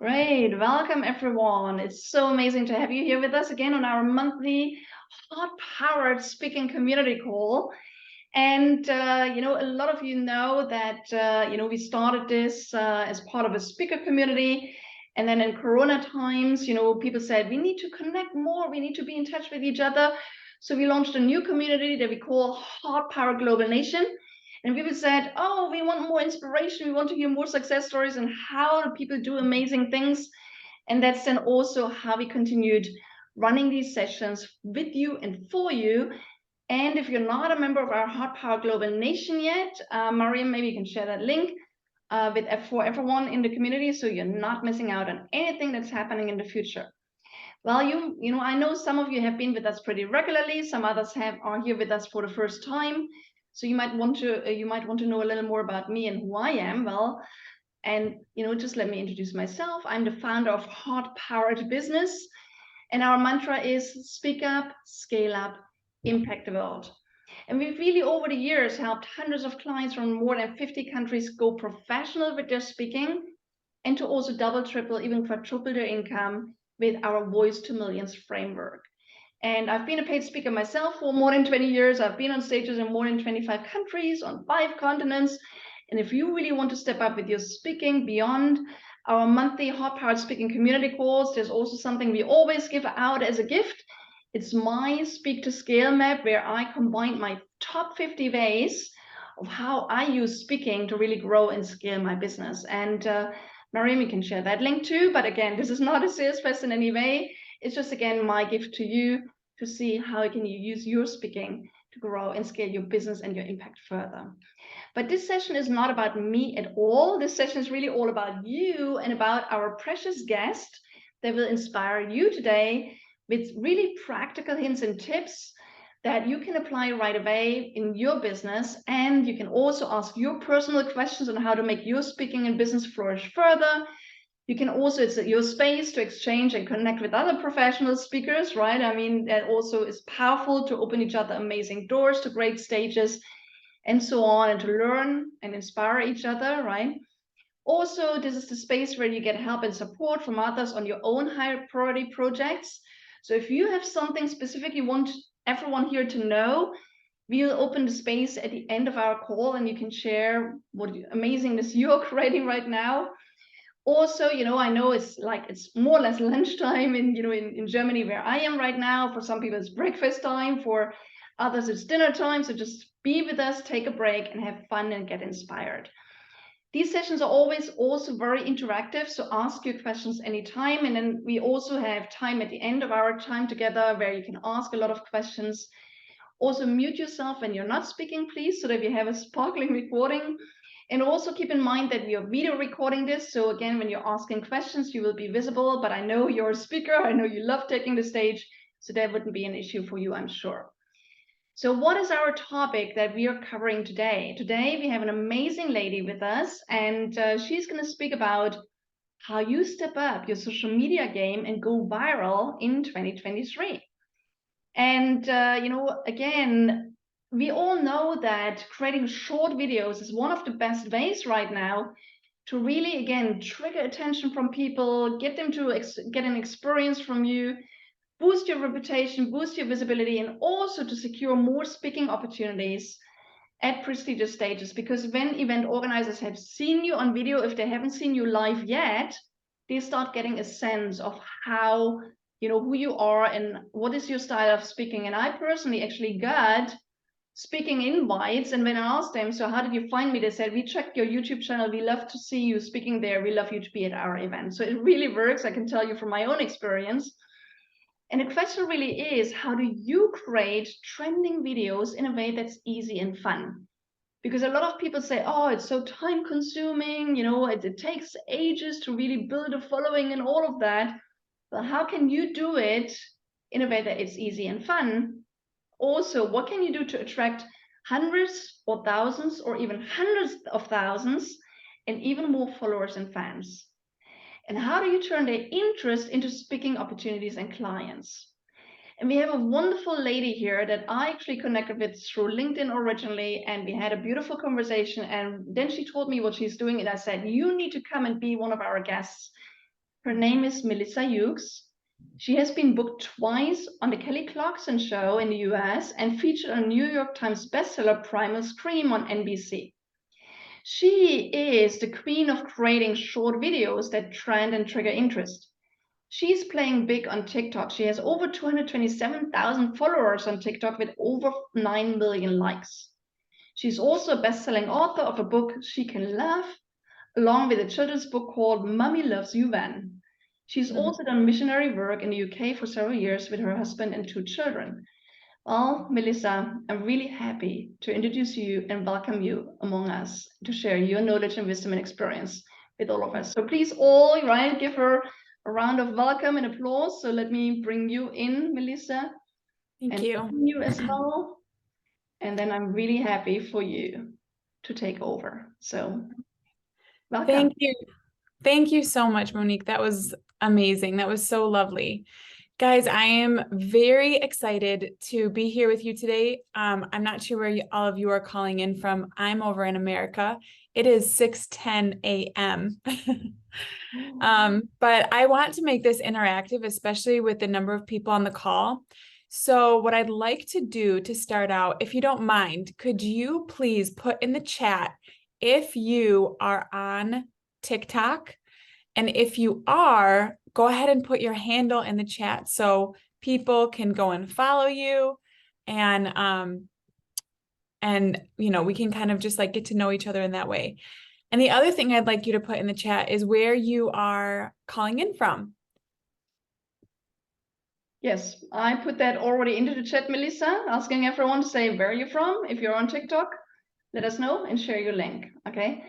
Great. Welcome, everyone. It's so amazing to have you here with us again on our monthly HeartPowered speaking community call. And, a lot of you know that, we started this as part of a speaker community. And then in Corona times, people said, we need to connect more. We need to be in touch with each other. So we launched a new community that we call HeartPowered Global Nation. And people said, oh, we want more inspiration. We want to hear more success stories and how people do amazing things. And that's then also how we continued running these sessions with you and for you. And if you're not a member of our HeartPowered Global Nation yet, Mariam, maybe you can share that link for everyone in the community so you're not missing out on anything that's happening in the future. Well, I know some of you have been with us pretty regularly. Some others are here with us for the first time. So you might want to know a little more about me and who I am. Well, and just let me introduce myself. I'm the founder of HeartPowered Business, and our mantra is speak up, scale up, impact the world. And we've really over the years helped hundreds of clients from more than 50 countries go professional with their speaking and to also double, triple, even quadruple their income with our Voice to Millions framework. And I've been a paid speaker myself for more than 20 years. I've been on stages in more than 25 countries on 5 continents. And if you really want to step up with your speaking beyond our monthly HeartPowered speaking community calls, there's also something we always give out as a gift. It's my Speak to Scale map, where I combine my top 50 ways of how I use speaking to really grow and scale my business. And Mariam, you can share that link too. But again, this is not a sales press in any way. It's just, again, my gift to you to see how can you use your speaking to grow and scale your business and your impact further. But this session is not about me at all. This session is really all about you and about our precious guest that will inspire you today with really practical hints and tips that you can apply right away in your business. And you can also ask your personal questions on how to make your speaking and business flourish further. You can also, it's your space to exchange and connect with other professional speakers, right? I mean, that also is powerful to open each other amazing doors to great stages and so on, and to learn and inspire each other, right? Also, this is the space where you get help and support from others on your own higher priority projects. So if you have something specific you want everyone here to know, we'll open the space at the end of our call and you can share what amazingness you're creating right now. Also, I know it's more or less lunchtime in Germany where I am right now. For some people, it's breakfast time. For others, it's dinner time. So just be with us, take a break, and have fun and get inspired. These sessions are always also very interactive, so ask your questions anytime. And then we also have time at the end of our time together where you can ask a lot of questions. Also mute yourself when you're not speaking, please, so that we have a sparkling recording. And also keep in mind that we are video recording this. So again, when you're asking questions, you will be visible, but I know you're a speaker. I know you love taking the stage, so that wouldn't be an issue for you, I'm sure. So what is our topic that we are covering today? Today, we have an amazing lady with us, and she's going to speak about how you step up your social media game and go viral in 2023. And, again, we all know that creating short videos is one of the best ways right now to really, again, trigger attention from people, get them to get an experience from you, boost your reputation, boost your visibility, and also to secure more speaking opportunities at prestigious stages. Because when event organizers have seen you on video, if they haven't seen you live yet, they start getting a sense of how, who you are and what is your style of speaking. And I personally actually got speaking invites, and when I asked them, so how did you find me, they said, we checked your YouTube channel, we love to see you speaking there, we love you to be at our event. So it really works, I can tell you from my own experience. And the question really is, how do you create trending videos in a way that's easy and fun? Because a lot of people say, oh, it's so time consuming, it takes ages to really build a following and all of that. Well, how can you do it in a way that it's easy and fun? Also, what can you do to attract hundreds or thousands or even hundreds of thousands and even more followers and fans? And how do you turn their interest into speaking opportunities and clients? And we have a wonderful lady here that I actually connected with through LinkedIn originally, and we had a beautiful conversation. And then she told me what she's doing, and I said, you need to come and be one of our guests Her name is Melissa Hughes. She has been booked twice on the Kelly Clarkson show in the US and featured on New York Times bestseller Primal Scream on NBC. She is the queen of creating short videos that trend and trigger interest. She's playing big on TikTok. She has over 227,000 followers on TikTok with over 9 million likes. She's also a best-selling author of a book, She Can Laugh, along with a children's book called Mommy Loves You Van. She's also done missionary work in the UK for several years with her husband and 2 children. Well, Melissa, I'm really happy to introduce you and welcome you among us to share your knowledge and wisdom and experience with all of us. So please all, right, give her a round of welcome and applause. So let me bring you in, Melissa. Thank you. You as well. And then I'm really happy for you to take over. So welcome. Thank you. Thank you so much, Monique. That was amazing. That was so lovely. Guys, I am very excited to be here with you today. I'm not sure where all of you are calling in from. I'm over in America. It is 6:10 a.m. But I want to make this interactive, especially with the number of people on the call. So what I'd like to do to start out, if you don't mind, could you please put in the chat if you are on TikTok? And if you are, go ahead and put your handle in the chat so people can go and follow you, and you know, we can kind of just like get to know each other in that way. And the other thing I'd like you to put in the chat is where you are calling in from. Yes, I put that already into the chat, Melissa, asking everyone to say where you're from. If you're on TikTok, let us know and share your link, okay?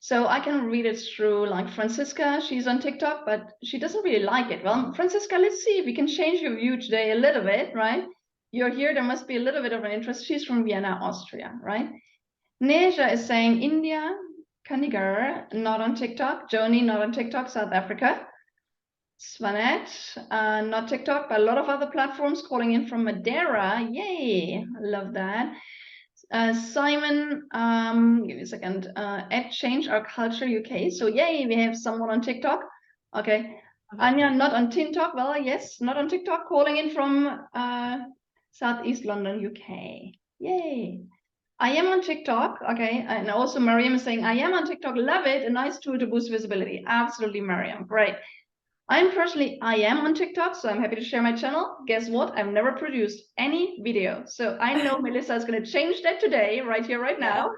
So I can read it through, like Francisca, she's on TikTok, but she doesn't really like it. Well, Francisca, let's see if we can change your view today a little bit, right? You're here, there must be a little bit of an interest. She's from Vienna, Austria, right? Neja is saying India, Kanigar, not on TikTok. Joni, not on TikTok, South Africa. Swanet, not TikTok, but a lot of other platforms calling in from Madeira. Yay, I love that. Simon, give me a second, at Change Our Culture UK. So yay, we have someone on TikTok. Okay. Anya, not on TikTok. Well, yes, not on TikTok, calling in from Southeast London, UK. Yay. I am on TikTok. Okay. And also Mariam is saying, I am on TikTok. Love it. A nice tool to boost visibility. Absolutely, Mariam. Great. I am on TikTok, so I'm happy to share my channel. Guess what? I've never produced any video. So I know Melissa is going to change that today, right here, right now.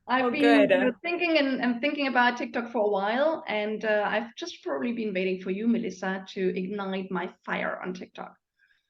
I've been thinking about TikTok for a while, and I've just probably been waiting for you, Melissa, to ignite my fire on TikTok.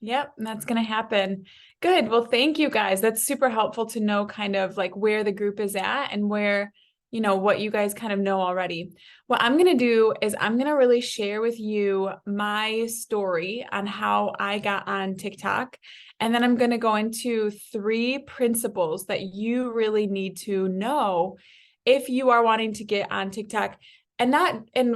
Yep, that's going to happen. Good. Well, thank you guys. That's super helpful to know kind of like where the group is at and where, you know, what you guys kind of know already. What I'm going to do is I'm going to really share with you my story on how I got on TikTok. And then I'm going to go into 3 principles that you really need to know if you are wanting to get on TikTok. And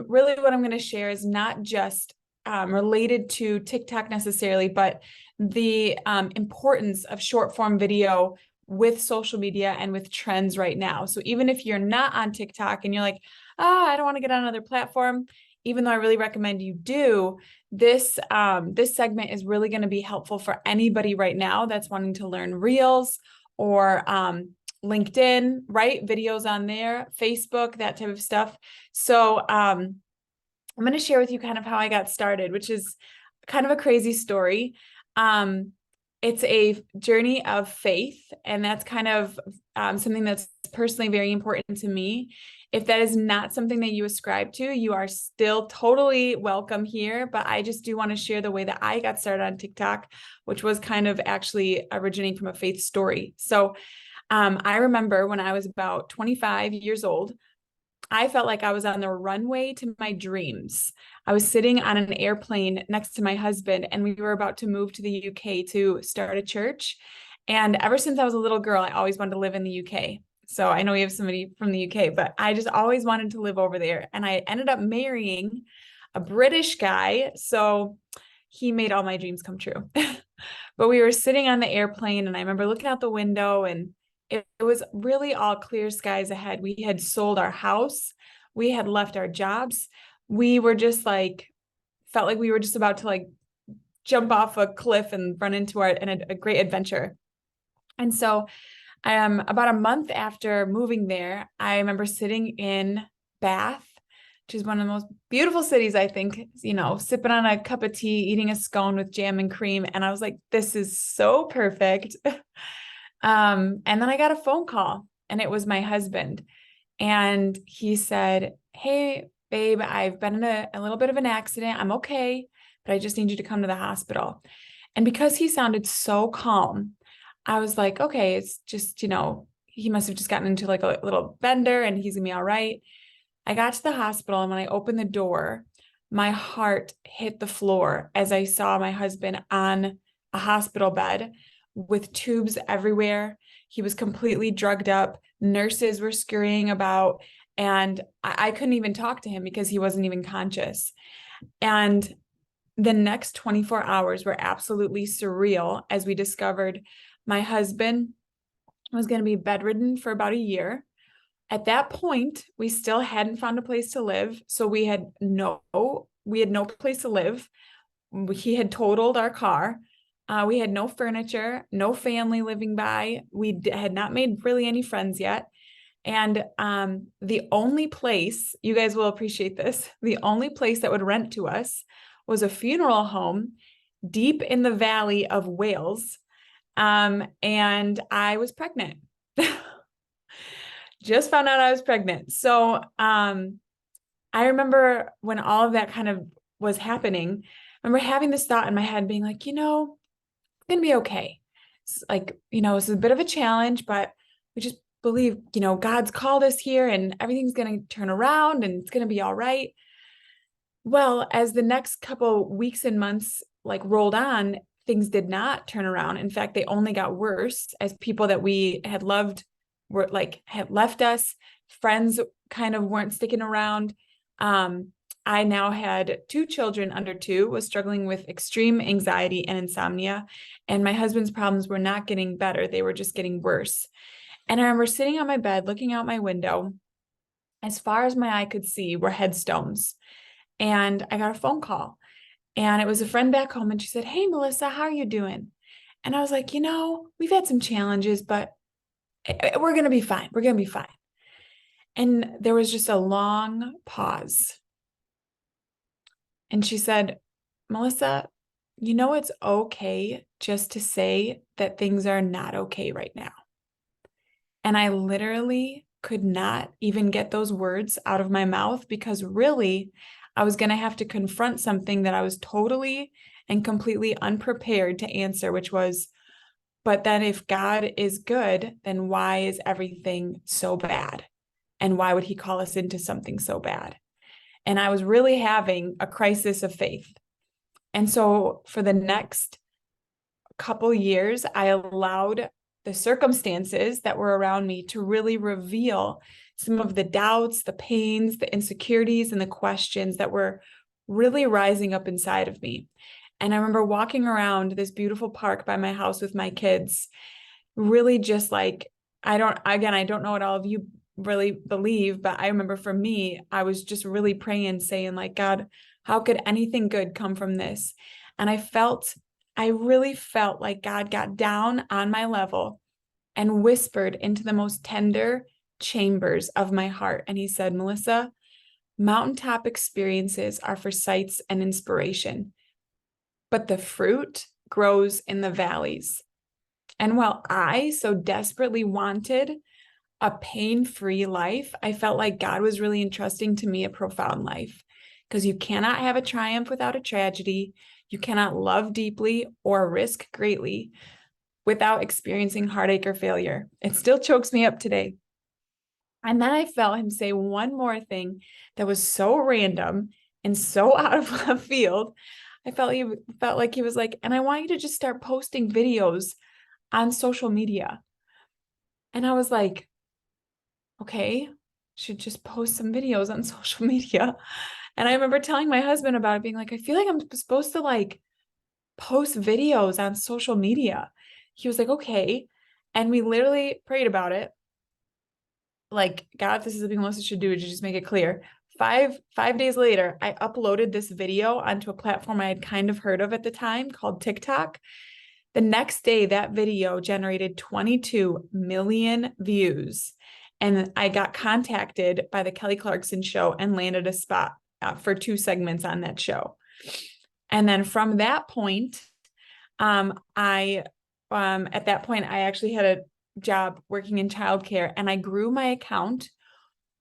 really what I'm going to share is not just related to TikTok necessarily, but the importance of short form video with social media and with trends right now. So even if you're not on TikTok and you're like, I don't want to get on another platform, even though I really recommend you do, this segment is really going to be helpful for anybody right now that's wanting to learn Reels or LinkedIn, right? Videos on there, Facebook, that type of stuff. So I'm going to share with you kind of how I got started, which is kind of a crazy story. It's a journey of faith, and that's kind of something that's personally very important to me. If that is not something that you ascribe to, you are still totally welcome here. But I just do want to share the way that I got started on TikTok, which was kind of actually originating from a faith story. So I remember when I was about 25 years old, I felt like I was on the runway to my dreams. I was sitting on an airplane next to my husband, and we were about to move to the UK to start a church. And ever since I was a little girl, I always wanted to live in the UK. So I know we have somebody from the UK, but I just always wanted to live over there. And I ended up marrying a British guy. So he made all my dreams come true. But we were sitting on the airplane, and I remember looking out the window, and it was really all clear skies ahead. We had sold our house. We had left our jobs. we were just like, felt like we were just about to like jump off a cliff and run into a great adventure. And so about a month after moving there, I remember sitting in Bath, which is one of the most beautiful cities, I think, sipping on a cup of tea, eating a scone with jam and cream. And I was like, this is so perfect. And then I got a phone call, and it was my husband. And he said, hey, babe, I've been in a little bit of an accident. I'm okay, but I just need you to come to the hospital. And because he sounded so calm, I was like, okay, it's just, he must have just gotten into like a little bender and he's gonna be all right. I got to the hospital, and when I opened the door, my heart hit the floor as I saw my husband on a hospital bed with tubes everywhere. He was completely drugged up. Nurses were scurrying about, and I couldn't even talk to him because he wasn't even conscious. And the next 24 hours were absolutely surreal as we discovered my husband was going to be bedridden for about a year. At that point, we still hadn't found a place to live. So we had no place to live. He had totaled our car. We had no furniture, no family living by. We had not made really any friends yet. And the only place, you guys will appreciate this, the only place that would rent to us was a funeral home deep in the valley of Wales. And I was pregnant. Just found out I was pregnant. So I remember when all of that kind of was happening, I remember having this thought in my head being like, it's going to be okay. It's like, it's a bit of a challenge, but we just believe, God's called us here and everything's going to turn around and it's going to be all right. Well, as the next couple weeks and months like rolled on, things did not turn around. In fact, they only got worse as people that we had loved had left us. Friends kind of weren't sticking around. I now had 2 children under 2, was struggling with extreme anxiety and insomnia. And my husband's problems were not getting better. They were just getting worse. And I remember sitting on my bed, looking out my window. As far as my eye could see were headstones. And I got a phone call, and it was a friend back home. And she said, hey, Melissa, how are you doing? And I was like, we've had some challenges, but we're going to be fine. We're going to be fine. And there was just a long pause. And she said, Melissa, it's okay just to say that things are not okay right now. And I literally could not even get those words out of my mouth, because really I was going to have to confront something that I was totally and completely unprepared to answer, which was, but then if God is good, then why is everything so bad? And why would he call us into something so bad? And I was really having a crisis of faith. And so for the next couple years, I allowed the circumstances that were around me to really reveal some of the doubts, the pains, the insecurities, and the questions that were really rising up inside of me. And I remember walking around this beautiful park by my house with my kids, really just like, I don't know what all of you really believe, but I remember for me, I was just really praying, saying like, God, how could anything good come from this? And I really felt like God got down on my level and whispered into the most tender chambers of my heart. And he said, Melissa, mountaintop experiences are for sights and inspiration, but the fruit grows in the valleys. And while I so desperately wanted a pain-free life, I felt like God was really entrusting to me a profound life, because you cannot have a triumph without a tragedy. You cannot love deeply or risk greatly without experiencing heartache or failure. It still chokes me up today. And then I felt him say one more thing that was so random and so out of left field. I felt like he was like, and I want you to just start posting videos on social media. And I was like, okay, should just post some videos on social media. And I remember telling my husband about it, being like, I feel like I'm supposed to like post videos on social media. He was like, okay. And we literally prayed about it. Like, God, if this is something Melissa should do, would you just make it clear? five days later, I uploaded this video onto a platform I had kind of heard of at the time called TikTok. The next day, that video generated 22 million views. And I got contacted by the Kelly Clarkson show and landed a spot for 2 segments on that show. And then from that point, at that point, I actually had a job working in childcare, and I grew my account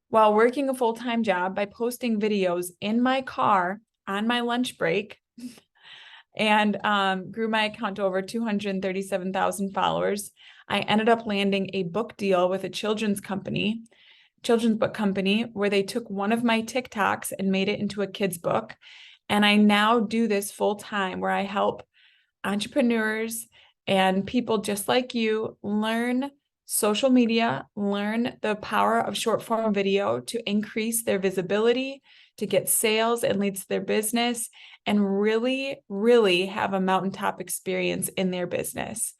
while working a full-time job by posting videos in my car on my lunch break, and grew my account to over 237,000 followers. I ended up landing a book deal with a children's book company, where they took one of my TikToks and made it into a kid's book. And I now do this full time, where I help entrepreneurs and people just like you learn social media, learn the power of short form video to increase their visibility, to get sales and leads to their business, and really, really have a mountaintop experience in their business.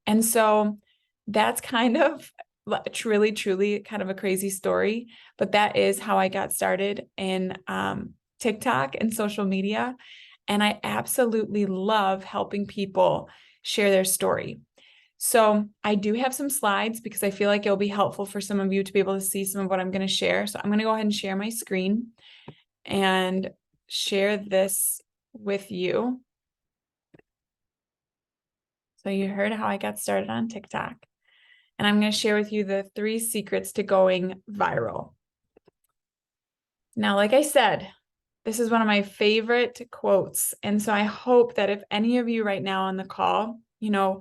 And so that's kind of truly, truly kind of a crazy story, but that is how I got started in TikTok and social media. And I absolutely love helping people share their story. So I do have some slides because I feel like it'll be helpful for some of you to be able to see some of what I'm going to share. So I'm going to go ahead and share my screen and share this with you. So you heard how I got started on TikTok. And I'm going to share with you the 3 secrets to going viral. Now, like I said, this is one of my favorite quotes. And so I hope that if any of you right now on the call, I know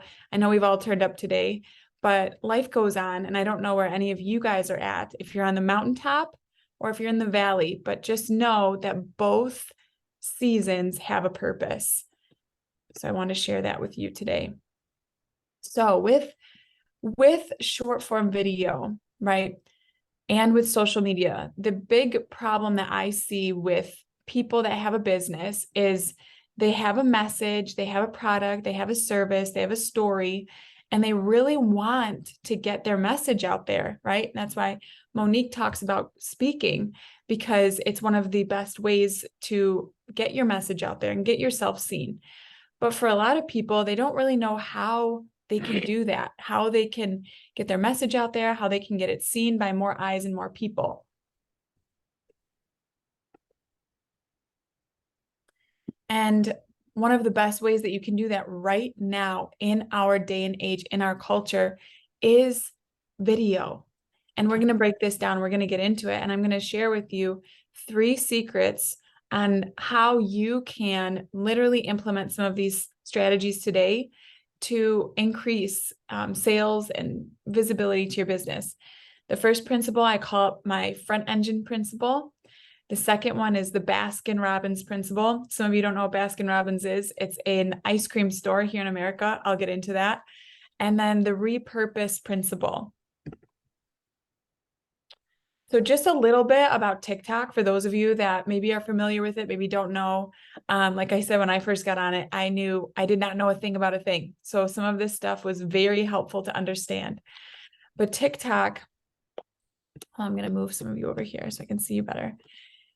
we've all turned up today, but life goes on. And I don't know where any of you guys are at, if you're on the mountaintop or if you're in the valley, but just know that both seasons have a purpose. So I want to share that with you today. So with short form video, right? And with social media, the big problem that I see with people that have a business is they have a message, they have a product, they have a service, they have a story, and they really want to get their message out there, right? And that's why Monique talks about speaking, because it's one of the best ways to get your message out there and get yourself seen. But for a lot of people, they don't really know how they can do that, how they can get their message out there, how they can get it seen by more eyes and more people. And one of the best ways that you can do that right now in our day and age, in our culture, is video. And we're going to break this down. We're going to get into it. And I'm going to share with you 3 secrets on how you can literally implement some of these strategies today to increase sales and visibility to your business. The first principle I call it my front engine principle. The second one is the Baskin-Robbins principle. Some of you don't know what Baskin-Robbins is. It's an ice cream store here in America. I'll get into that. And then the repurpose principle. So just a little bit about TikTok for those of you that maybe are familiar with it, maybe don't know. Like I said, when I first got on it, I did not know a thing about a thing. So some of this stuff was very helpful to understand. But TikTok, I'm going to move some of you over here so I can see you better.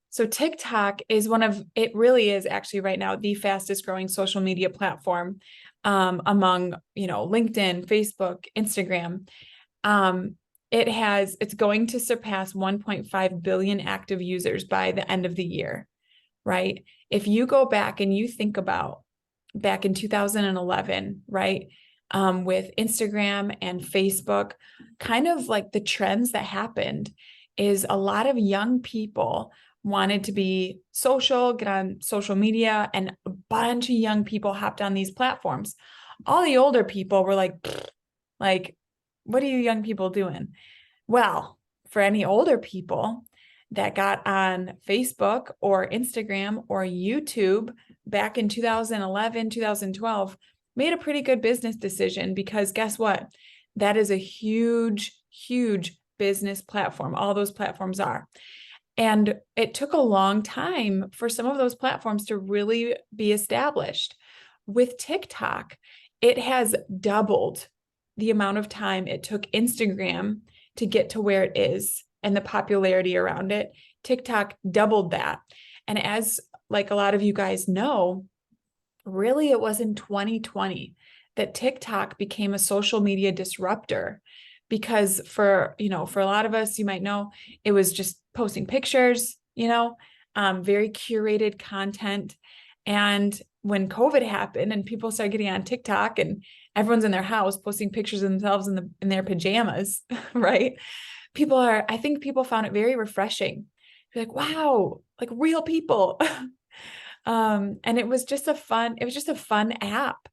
So TikTok is it really is actually right now the fastest growing social media platform among, LinkedIn, Facebook, Instagram. It's going to surpass 1.5 billion active users by the end of the year, right? If you go back and you think about back in 2011, right? With Instagram and Facebook, kind of like the trends that happened is a lot of young people wanted to be social, get on social media, and a bunch of young people hopped on these platforms. All the older people were like, what are you young people doing? Well, for any older people that got on Facebook or Instagram or YouTube back in 2011, 2012, made a pretty good business decision, because guess what? That is a huge, huge business platform. All those platforms are. And it took a long time for some of those platforms to really be established. With TikTok, it has doubled the amount of time it took Instagram to get to where it is and the popularity around it. TikTok doubled that. And as like a lot of you guys know, really it was in 2020 that TikTok became a social media disruptor, because for a lot of us, you might know, it was just posting pictures, very curated content. And when COVID happened and people started getting on TikTok and everyone's in their house posting pictures of themselves in their pajamas, right? I think people found it very refreshing. You're like, wow, like real people. And it was just a fun app,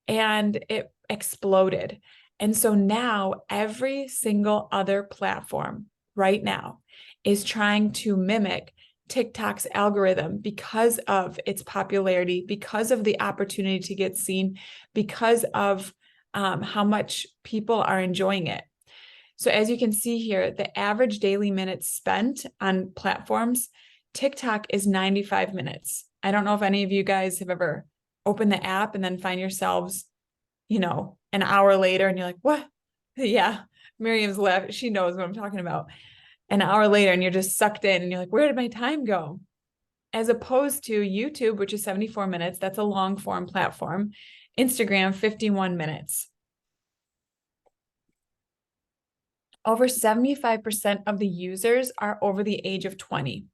and it exploded. And so now every single other platform right now is trying to mimic TikTok's algorithm because of its popularity, because of the opportunity to get seen, because of how much people are enjoying it. So as you can see here, the average daily minutes spent on platforms, TikTok is 95 minutes. I don't know if any of you guys have ever opened the app and then find yourselves, an hour later and you're like, what? Yeah, Miriam's laughing. She knows what I'm talking about. An hour later and you're just sucked in and you're like, where did my time go? As opposed to YouTube, which is 74 minutes. That's a long form platform. Instagram, 51 minutes. Over 75% of the users are over the age of 20.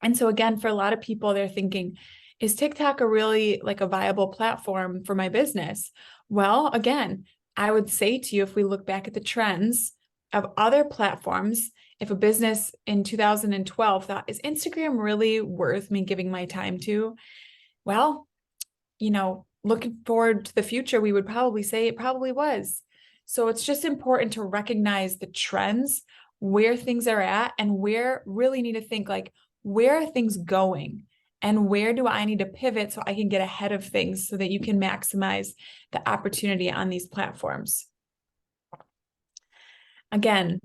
And so again, for a lot of people, they're thinking, is TikTok a really like a viable platform for my business? Well, again, I would say to you, if we look back at the trends of other platforms, if a business in 2012 thought, is Instagram really worth me giving my time to? Well, looking forward to the future, we would probably say it probably was. So it's just important to recognize the trends, where things are at, and where really need to think like, where are things going? And where do I need to pivot so I can get ahead of things so that you can maximize the opportunity on these platforms? Again,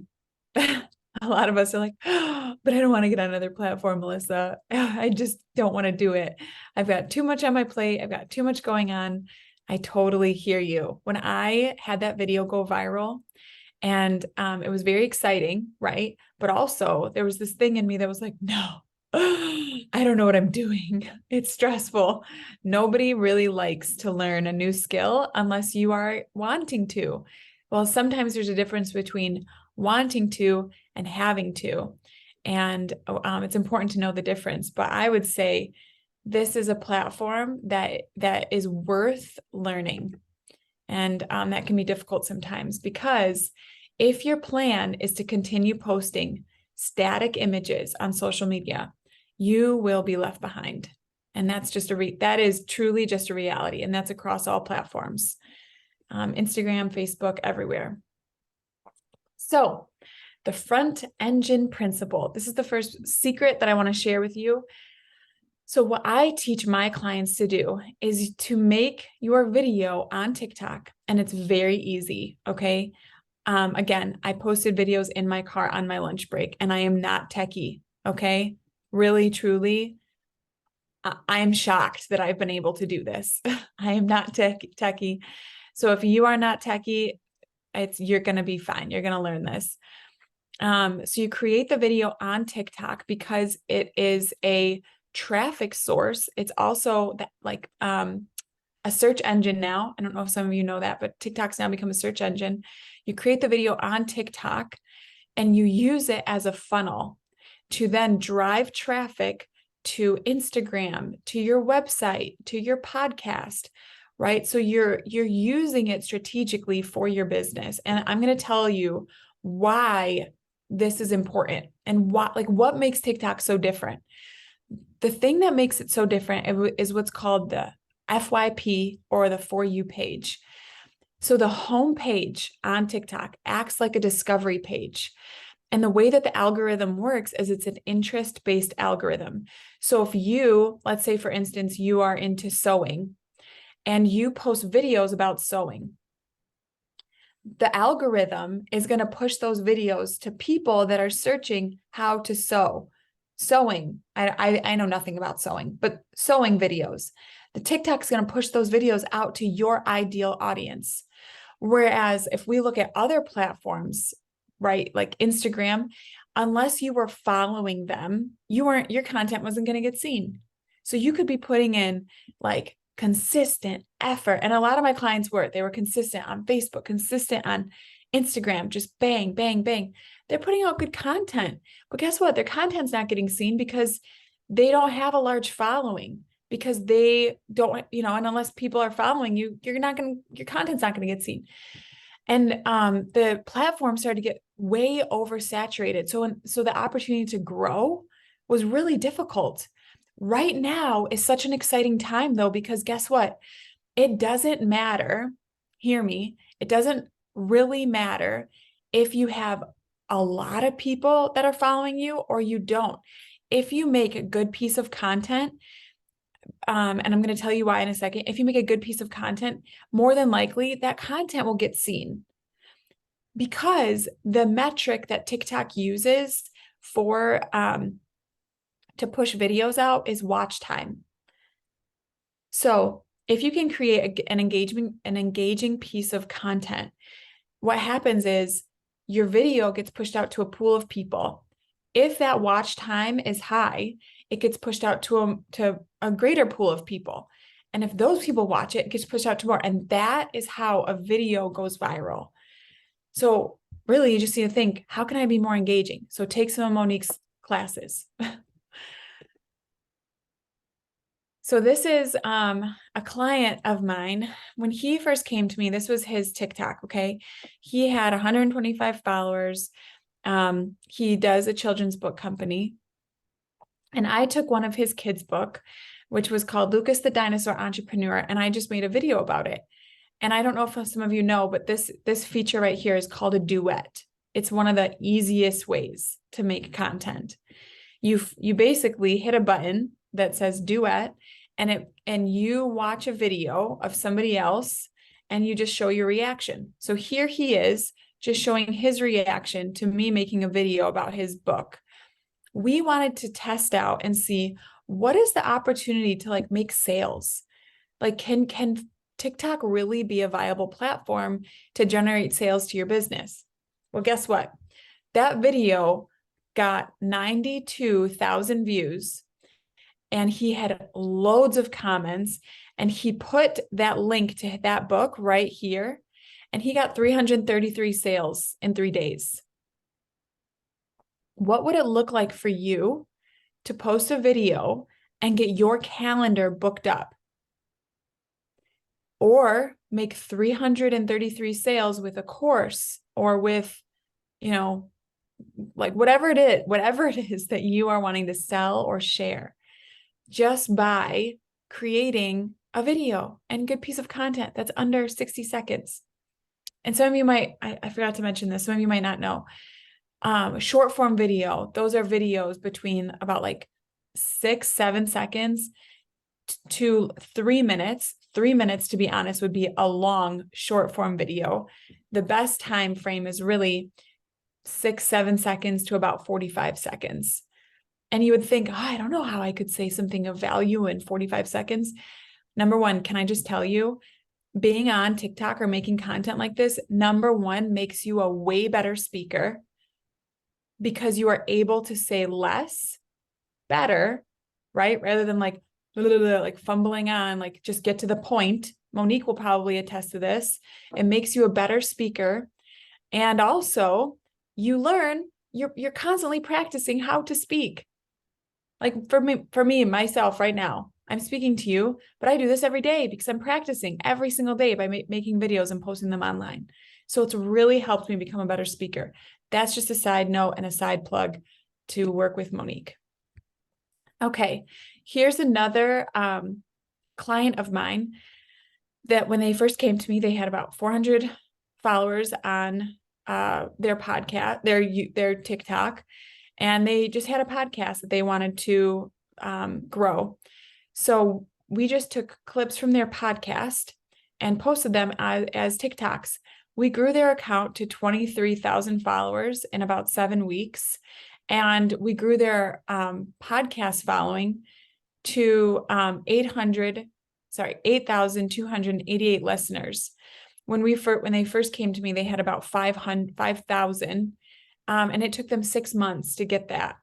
a lot of us are like, oh, but I don't want to get on another platform, Melissa. I just don't want to do it. I've got too much on my plate. I've got too much going on. I totally hear you. When I had that video go viral, and it was very exciting, right? But also there was this thing in me that was like, no, I don't know what I'm doing. It's stressful. Nobody really likes to learn a new skill unless you are wanting to. Well, sometimes there's a difference between wanting to and having to. And it's important to know the difference. But I would say this is a platform that is worth learning. And that can be difficult sometimes, because if your plan is to continue posting static images on social media, you will be left behind. And that's just that is truly just a reality. And that's across all platforms, Instagram, Facebook, everywhere. So the front engine principle, this is the first secret that I want to share with you. So what I teach my clients to do is to make your video on TikTok, and it's very easy. Okay. Again, I posted videos in my car on my lunch break, and I am not techie. Okay. Really, truly, I am shocked that I've been able to do this. I am not techie. So if you are not techie, you're going to be fine. You're going to learn this. So you create the video on TikTok because it is a traffic source. It's also like a search engine now. I don't know if some of you know that, but TikTok's now become a search engine. You create the video on TikTok and you use it as a funnel to then drive traffic to Instagram, to your website, to your podcast, right? So you're using it strategically for your business. And I'm going to tell you why this is important and what makes TikTok so different. The thing that makes it so different is what's called the FYP, or the For You page. So the home page on TikTok acts like a discovery page. And the way that the algorithm works is it's an interest-based algorithm. So if you, let's say for instance, you are into sewing and you post videos about sewing, the algorithm is going to push those videos to people that are searching how to sew. Sewing. I know nothing about sewing, but sewing videos. The TikTok's going to push those videos out to your ideal audience. Whereas if we look at other platforms, right, like Instagram, unless you were following them, your content wasn't going to get seen. So you could be putting in like consistent effort. And a lot of my clients they were consistent on Facebook, consistent on Instagram, just bang, bang, bang. They're putting out good content, but guess what? Their content's not getting seen because they don't have a large following, because they don't, and unless people are following you, your content's not going to get seen. And the platform started to get way oversaturated. So the opportunity to grow was really difficult. Right now is such an exciting time though, because guess what? It doesn't matter. Hear me. It doesn't really matter if you have a lot of people that are following you or you don't. If you make a good piece of content, and I'm going to tell you why in a second, if you make a good piece of content, more than likely that content will get seen, because the metric that TikTok uses for to push videos out is watch time. So if you can create an engaging piece of content, what happens is your video gets pushed out to a pool of people. If that watch time is high, it gets pushed out to a greater pool of people. And if those people watch it, it gets pushed out to more. And that is how a video goes viral. So really, you just need to think, how can I be more engaging? So take some of Monique's classes. So this is a client of mine. When he first came to me, this was his TikTok, okay? He had 125 followers. He does a children's book company. And I took one of his kids' book, which was called Lucas the Dinosaur Entrepreneur, and I just made a video about it. And I don't know if some of you know, but this feature right here is called a duet. It's one of the easiest ways to make content. You basically hit a button that says duet, and you watch a video of somebody else and you just show your reaction. So here he is just showing his reaction to me making a video about his book. We wanted to test out and see, what is the opportunity to like make sales? Like, can TikTok really be a viable platform to generate sales to your business? Well, guess what? That video got 92,000 views, and he had loads of comments, and he put that link to that book right here, and he got 333 sales in 3 days. What would it look like for you to post a video and get your calendar booked up? Or make 333 sales with a course, or with, like whatever it is that you are wanting to sell or share, just by creating a video and good piece of content that's under 60 seconds. And some of you might, I forgot to mention this, some of you might not know, short form video, those are videos between about like 6-7 seconds to 3 minutes. 3 minutes, to be honest, would be a long short form video. The best time frame is really 6-7 seconds to about 45 seconds. And you would think, I don't know how I could say something of value in 45 seconds. Number one, can I just tell you, being on TikTok or making content like this, number one, makes you a way better speaker, because you are able to say less, better, right? Rather than like fumbling on, like just get to the point. Monique will probably attest to this. It makes you a better speaker. And also you learn, you're constantly practicing how to speak. Like for me, myself right now, I'm speaking to you, but I do this every day because I'm practicing every single day by making videos and posting them online. So it's really helped me become a better speaker. That's just a side note and a side plug to work with Monique. Okay, here's another client of mine that when they first came to me, they had about 400 followers on their podcast, their TikTok, and they just had a podcast that they wanted to grow. So we just took clips from their podcast and posted them as TikToks. We grew their account to 23,000 followers in about 7 weeks. And we grew their podcast following to 8,288 listeners. When they first came to me, they had about 5,000 And it took them 6 months to get that.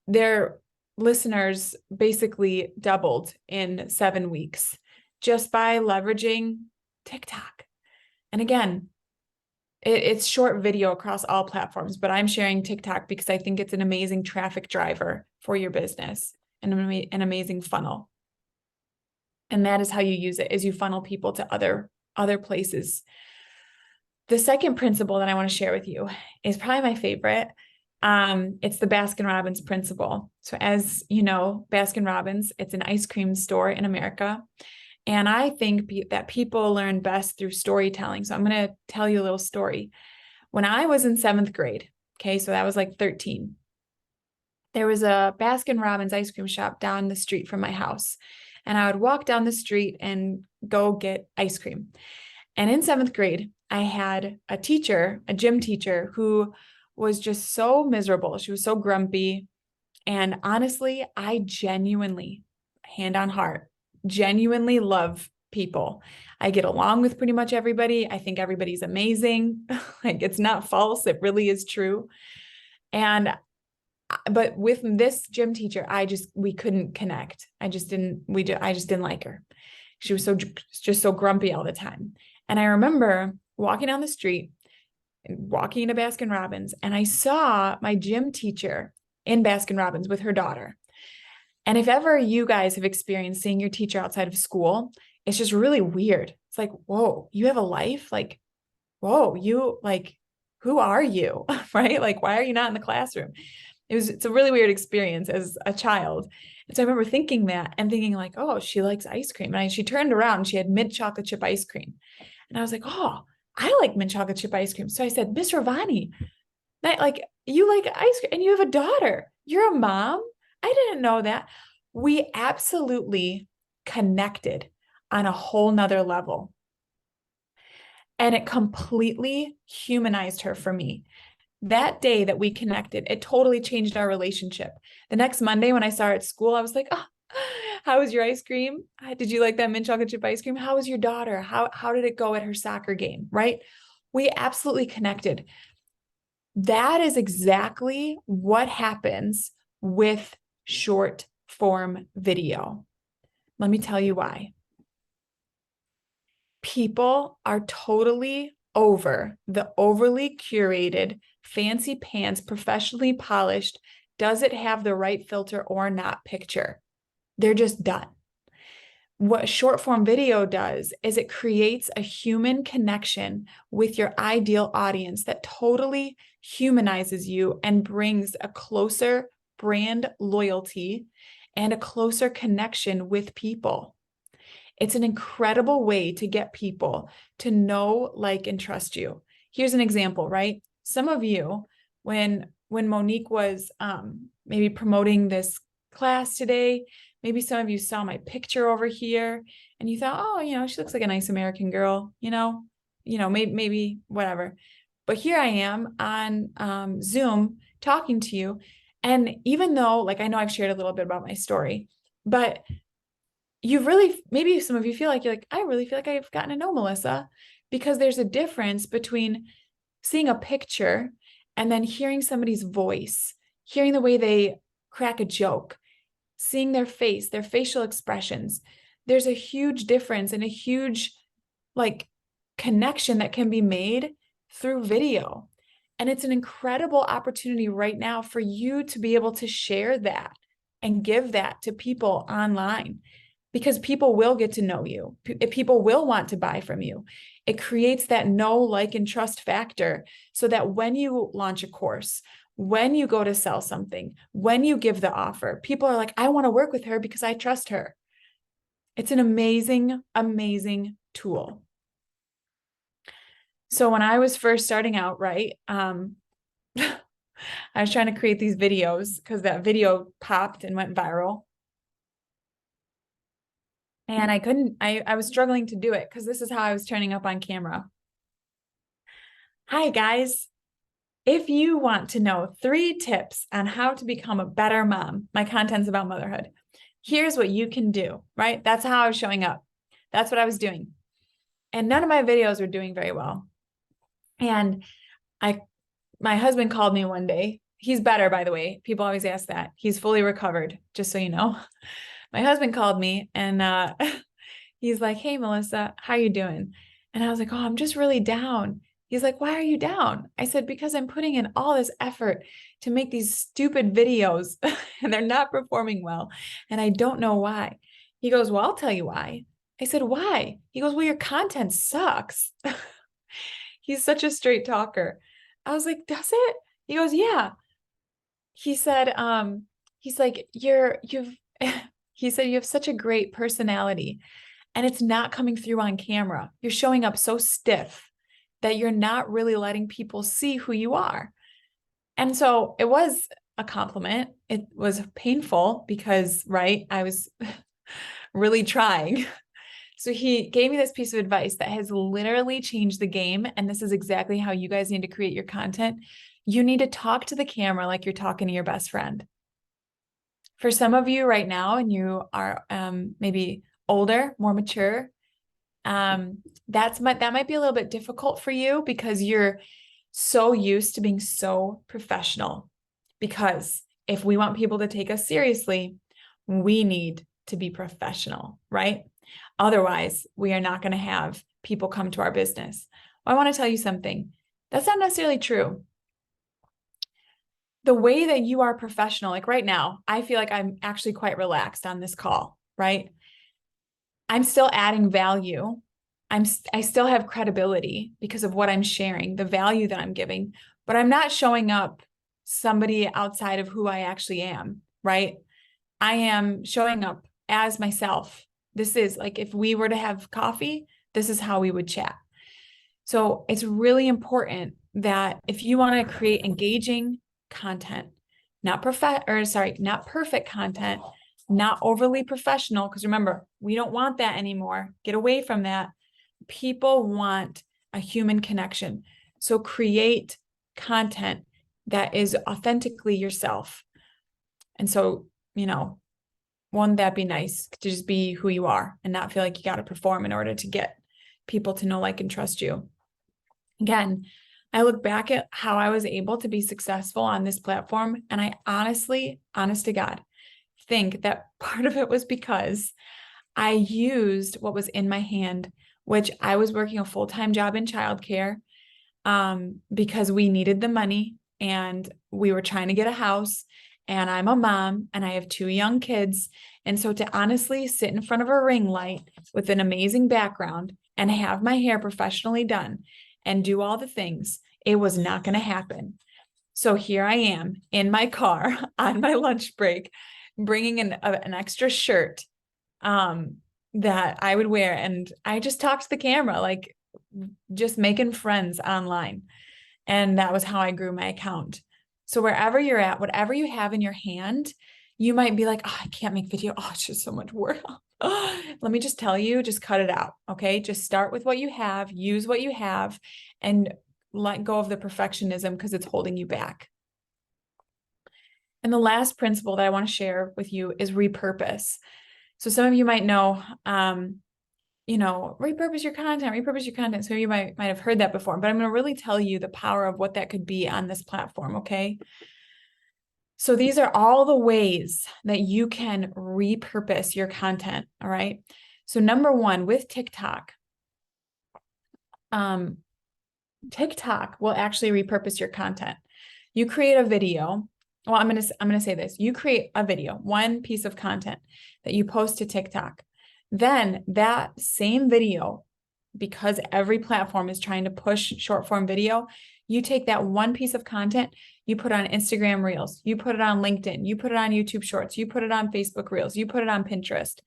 Their listeners basically doubled in 7 weeks just by leveraging TikTok. And again, it's short video across all platforms, but I'm sharing TikTok because I think it's an amazing traffic driver for your business and an amazing funnel. And that is how you use it, is you funnel people to other places. The second principle that I want to share with you is probably my favorite. It's the Baskin-Robbins principle. So as you know, Baskin-Robbins, it's an ice cream store in America. And I think that people learn best through storytelling. So I'm going to tell you a little story. When I was in 7th grade, okay, so that was like 13, there was a Baskin-Robbins ice cream shop down the street from my house. And I would walk down the street and go get ice cream. And in 7th grade, I had a teacher, a gym teacher, who was just so miserable. She was so grumpy. And honestly, I genuinely, hand on heart, genuinely love people. I get along with pretty much everybody. I think everybody's amazing. Like, it's not false. It really is true. But with this gym teacher, we couldn't connect. I just didn't like her. She was just so grumpy all the time. And I remember walking down the street, walking into Baskin-Robbins, and I saw my gym teacher in Baskin-Robbins with her daughter. And if ever you guys have experienced seeing your teacher outside of school, it's just really weird. It's like, whoa, you have a life? Like, whoa, who are you? Right? Like, why are you not in the classroom? It's a really weird experience as a child. And so I remember thinking that and thinking like, oh, she likes ice cream. And she turned around and she had mint chocolate chip ice cream. And I was like, oh, I like mint chocolate chip ice cream. So I said, Miss Ravani, you like ice cream and you have a daughter. You're a mom. I didn't know that. We absolutely connected on a whole nother level. And it completely humanized her for me. That day that we connected, it totally changed our relationship. The next Monday when I saw her at school, I was like, oh, how was your ice cream? Did you like that mint chocolate chip ice cream? How was your daughter? How did it go at her soccer game? Right? We absolutely connected. That is exactly what happens with short form video. Let me tell you why. People are totally over the overly curated, fancy pants, professionally polished, does it have the right filter or not picture. They're just done. What short form video does is it creates a human connection with your ideal audience that totally humanizes you and brings a closer brand loyalty and a closer connection with people. It's an incredible way to get people to know, like, and trust you. Here's an example, right? Some of you, when Monique was maybe promoting this class today, maybe some of you saw my picture over here and you thought, oh, she looks like a nice American girl, maybe whatever. But here I am on Zoom talking to you. And even though, I know I've shared a little bit about my story, but maybe some of you feel like I really feel like I've gotten to know Melissa, because there's a difference between seeing a picture and then hearing somebody's voice, hearing the way they crack a joke, seeing their face, their facial expressions. There's a huge difference and a huge connection that can be made through video. And it's an incredible opportunity right now for you to be able to share that and give that to people online, because people will get to know you. People will want to buy from you. It creates that know, like, and trust factor so that when you launch a course, when you go to sell something, when you give the offer, people are like, I want to work with her because I trust her. It's an amazing, amazing tool. So when I was first starting out, right, I was trying to create these videos because that video popped and went viral. And I was struggling to do it because this is how I was turning up on camera. Hi, guys. If you want to know 3 tips on how to become a better mom, my content's about motherhood. Here's what you can do, right? That's how I was showing up. That's what I was doing. And none of my videos were doing very well. And I my husband called me one day. He's better, by the way. People always ask that. He's fully recovered, just so you know. My husband called me and he's like, "Hey, Melissa, how you doing?" And I was like, "Oh, I'm just really down." He's like, "Why are you down?" I said, "Because I'm putting in all this effort to make these stupid videos and they're not performing well. And I don't know why." He goes, "Well, I'll tell you why." I said, "Why?" He goes, "Well, your content sucks." He's such a straight talker. I was like, "Does it?" He goes, "Yeah." He said, he's like, you've, he said, "You have such a great personality and it's not coming through on camera. You're showing up so stiff that you're not really letting people see who you are." And so it was a compliment. It was painful because, right, I was really trying. So he gave me this piece of advice that has literally changed the game. And this is exactly how you guys need to create your content. You need to talk to the camera like you're talking to your best friend. For some of you right now, and you are maybe older, more mature, that might be a little bit difficult for you because you're so used to being so professional. Because if we want people to take us seriously, we need to be professional, right? Otherwise, we are not going to have people come to our business. Well, I want to tell you something. That's not necessarily true. The way that you are professional, like right now, I feel like I'm actually quite relaxed on this call, right? I'm still adding value. I still have credibility because of what I'm sharing, the value that I'm giving, but I'm not showing up somebody outside of who I actually am, right? I am showing up as myself. This is like, if we were to have coffee, this is how we would chat. So it's really important that if you want to create engaging content, not perfect content, not overly professional, because remember, we don't want that anymore. Get away from that. People want a human connection. So create content that is authentically yourself. And so, wouldn't that be nice to just be who you are and not feel like you got to perform in order to get people to know, like, and trust you? Again, I look back at how I was able to be successful on this platform, and I honestly, honest to God, think that part of it was because I used what was in my hand, which I was working a full-time job in childcare, because we needed the money and we were trying to get a house, and I'm a mom and I have 2 young kids. And so to honestly sit in front of a ring light with an amazing background and have my hair professionally done and do all the things, it was not going to happen. So here I am in my car on my lunch break, bringing an extra shirt that I would wear. And I just talked to the camera, like just making friends online. And that was how I grew my account. So wherever you're at, whatever you have in your hand, you might be like, "Oh, I can't make video. Oh, it's just so much work." Let me just tell you, just cut it out. Okay. Just start with what you have, use what you have, and let go of the perfectionism because it's holding you back. And the last principle that I want to share with you is repurpose. So some of you might know, repurpose your content. So you might have heard that before, but I'm going to really tell you the power of what that could be on this platform. Okay. So these are all the ways that you can repurpose your content. All right. So number one, with TikTok, TikTok will actually repurpose your content. You create a video. Well, I'm going to say this. You create a video, one piece of content that you post to TikTok. Then that same video, because every platform is trying to push short form video, you take that one piece of content, you put it on Instagram Reels, you put it on LinkedIn, you put it on YouTube Shorts, you put it on Facebook Reels, you put it on Pinterest.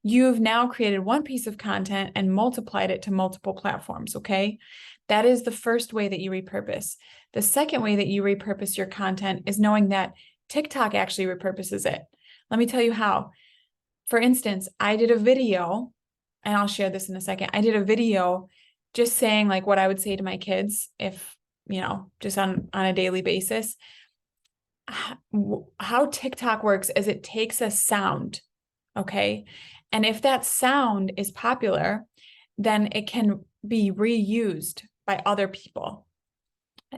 You've now created one piece of content and multiplied it to multiple platforms, okay? That is the first way that you repurpose. The second way that you repurpose your content is knowing that TikTok actually repurposes it. Let me tell you how. For instance, I did a video, and I'll share this in a second. I did a video just saying like what I would say to my kids if, just on a daily basis. How TikTok works is it takes a sound, okay? And if that sound is popular, then it can be reused by other people.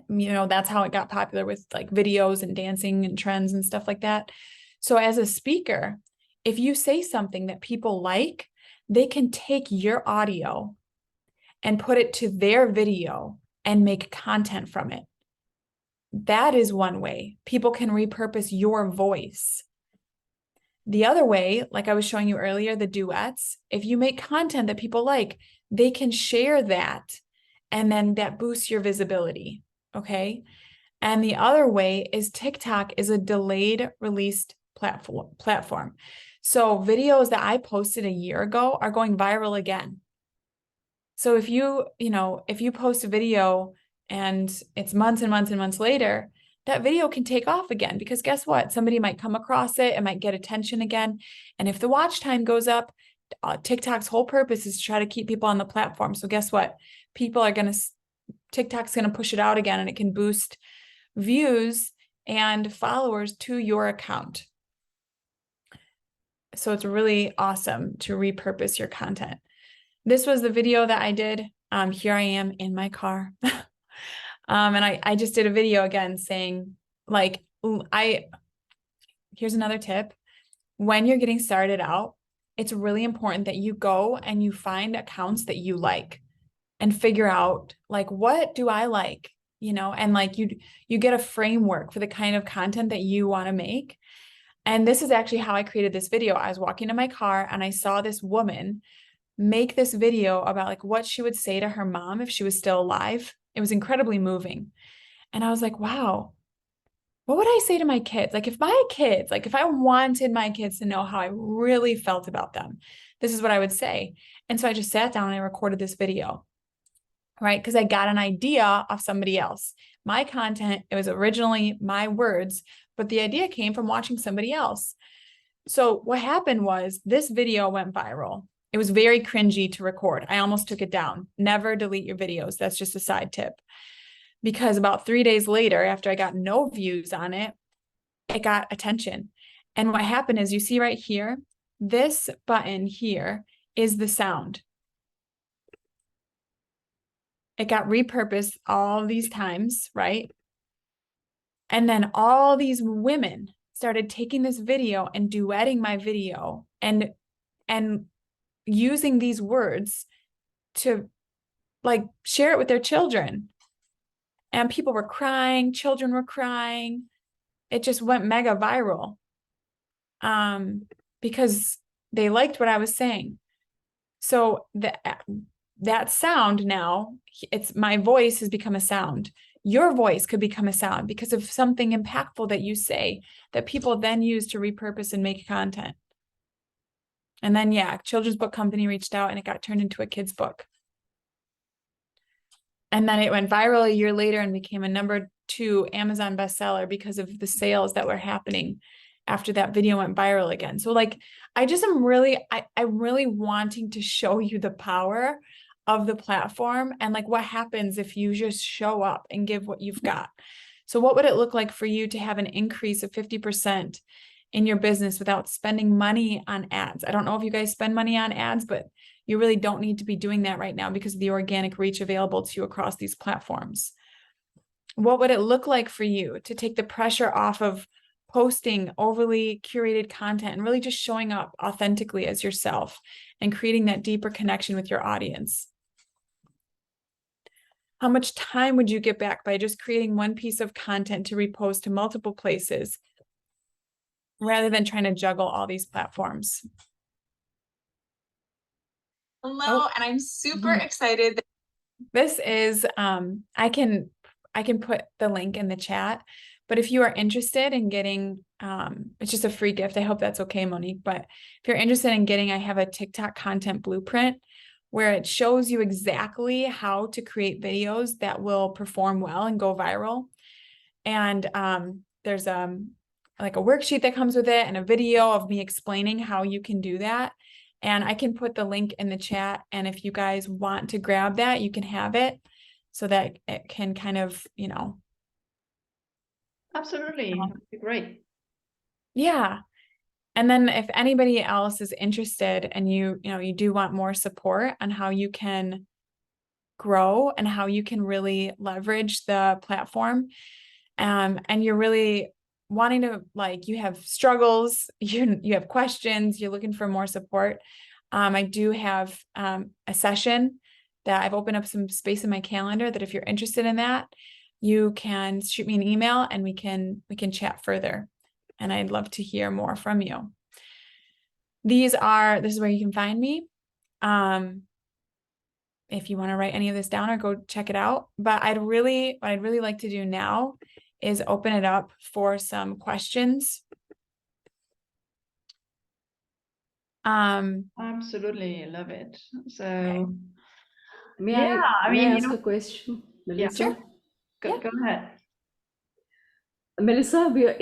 That's how it got popular with like videos and dancing and trends and stuff like that. So as a speaker, if you say something that people like, they can take your audio and put it to their video and make content from it. That is one way. People can repurpose your voice. The other way, like I was showing you earlier, the duets, if you make content that people like, they can share that, and then that boosts your visibility. Okay. And the other way is TikTok is a delayed released platform. So videos that I posted a year ago are going viral again. So if you post a video and it's months and months and months later, that video can take off again, because guess what? Somebody might come across it, it might get attention again. And if the watch time goes up, TikTok's whole purpose is to try to keep people on the platform. So guess what? TikTok's going to push it out again, and it can boost views and followers to your account. So it's really awesome to repurpose your content. This was the video that I did. Here I am in my car. And I just did a video again saying, like, here's another tip. When you're getting started out, it's really important that you go and you find accounts that you like and figure out, like, what do I like? And like you get a framework for the kind of content that you want to make. And this is actually how I created this video. I was walking in my car and I saw this woman make this video about like what she would say to her mom if she was still alive. It was incredibly moving. And I was like, wow, what would I say to my kids? Like if I wanted my kids to know how I really felt about them, this is what I would say. And so I just sat down and I recorded this video, right? Because I got an idea off somebody else. My content, it was originally my words, but the idea came from watching somebody else. So what happened was this video went viral. It was very cringy to record. I almost took it down. Never delete your videos. That's just a side tip. Because about 3 days later, after I got no views on it, it got attention. And what happened is, you see right here, this button here is the sound. It got repurposed all these times, right? And then all these women started taking this video and duetting my video and using these words to like share it with their children. And people were crying, children were crying. It just went mega viral because they liked what I was saying. So that sound now, my voice has become a sound. Your voice could become a sound because of something impactful that you say that people then use to repurpose and make content. And then, yeah, Children's Book Company reached out and it got turned into a kid's book. And then it went viral a year later and became a #2 Amazon bestseller because of the sales that were happening after that video went viral again. So like, I'm really wanting to show you the power of the platform and like what happens if you just show up and give what you've got. So what would it look like for you to have an increase of 50% in your business without spending money on ads? I don't know if you guys spend money on ads, but you really don't need to be doing that right now because of the organic reach available to you across these platforms. What would it look like for you to take the pressure off of posting overly curated content and really just showing up authentically as yourself and creating that deeper connection with your audience? How much time would you get back by just creating one piece of content to repost to multiple places rather than trying to juggle all these platforms? Hello, and I'm super excited. This is, I can put the link in the chat, but if you are interested in getting, it's just a free gift. I hope that's okay, Monique. But if you're interested in getting, I have a TikTok content blueprint where it shows you exactly how to create videos that will perform well and go viral. And there's like a worksheet that comes with it and a video of me explaining how you can do that. And I can put the link in the chat. And if you guys want to grab that, you can have it so that it can kind of, Absolutely. That'd be great. Yeah. And then if anybody else is interested and you do want more support on how you can grow and how you can really leverage the platform. And you're really wanting to, like, you have struggles, you have questions, you're looking for more support. I do have a session that I've opened up some space in my calendar that if you're interested in that, you can shoot me an email and we can chat further. And I'd love to hear more from you. This is where you can find me. If you want to write any of this down or go check it out. But what I'd really like to do now is open it up for some questions. Absolutely love it. So Okay. May I ask a question, Melissa? Yeah, sure. Go ahead. Melissa, we are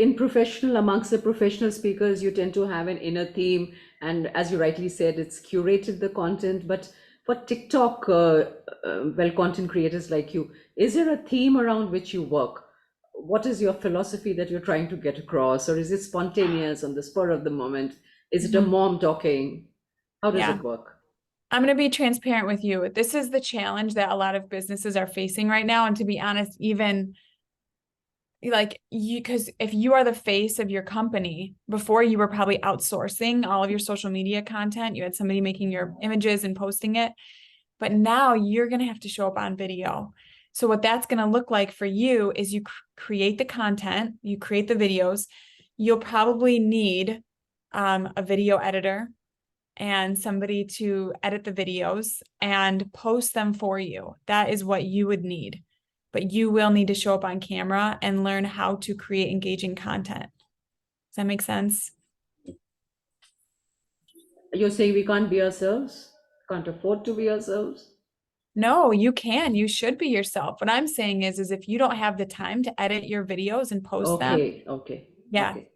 amongst the professional speakers, you tend to have an inner theme. And as you rightly said, it's curated the content. But for TikTok, content creators like you, is there a theme around which you work? What is your philosophy that you're trying to get across? Or is it spontaneous on the spur of the moment? Is it a mom talking? How does it work? I'm going to be transparent with you. This is the challenge that a lot of businesses are facing right now. And to be honest, even like because if you are the face of your company, before you were probably outsourcing all of your social media content, you had somebody making your images and posting it, but now you're going to have to show up on video. So what that's going to look like for you is you create the content, you create the videos. You'll probably need a video editor and somebody to edit the videos and post them for you. That is what you would need. But you will need to show up on camera and learn how to create engaging content. Does that make sense? You're saying we can't be ourselves? Can't afford to be ourselves? No, you can. You should be yourself. What I'm saying is if you don't have the time to edit your videos and post them,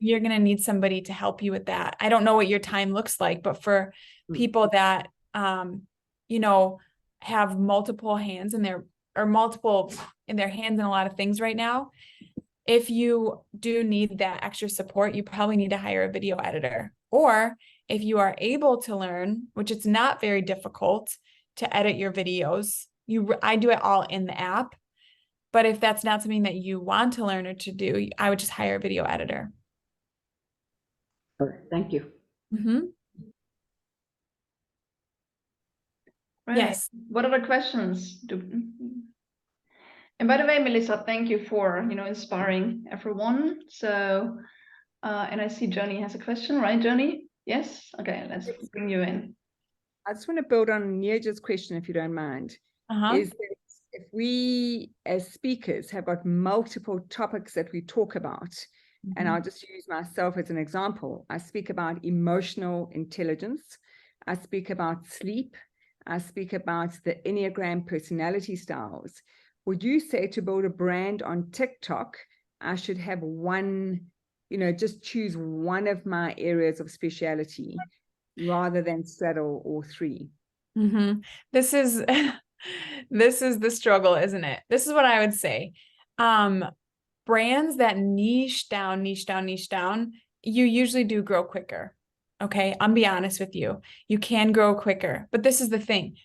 you're going to need somebody to help you with that. I don't know what your time looks like, but for people that, have multiple hands in their hands in a lot of things right now, if you do need that extra support, you probably need to hire a video editor. Or if you are able to learn, which it's not very difficult to edit your videos, I do it all in the app. But if that's not something that you want to learn or to do, I would just hire a video editor. All right, thank you. Right. Yes. What other questions? And by the way, Melissa, thank you for inspiring everyone. So, and I see Johnny has a question, right, Johnny? Yes. Okay, let's bring you in. I just want to build on Nieja's question, if you don't mind. Is that if we as speakers have got multiple topics that we talk about, and I'll just use myself as an example. I speak about emotional intelligence. I speak about sleep. I speak about the Enneagram personality styles. Would you say to build a brand on TikTok, I should have one, just choose one of my areas of speciality rather than straddle all three? This is the struggle, isn't it? This is what I would say. Brands that niche down, you usually do grow quicker. Okay, I'm be honest with you. You can grow quicker, but this is the thing.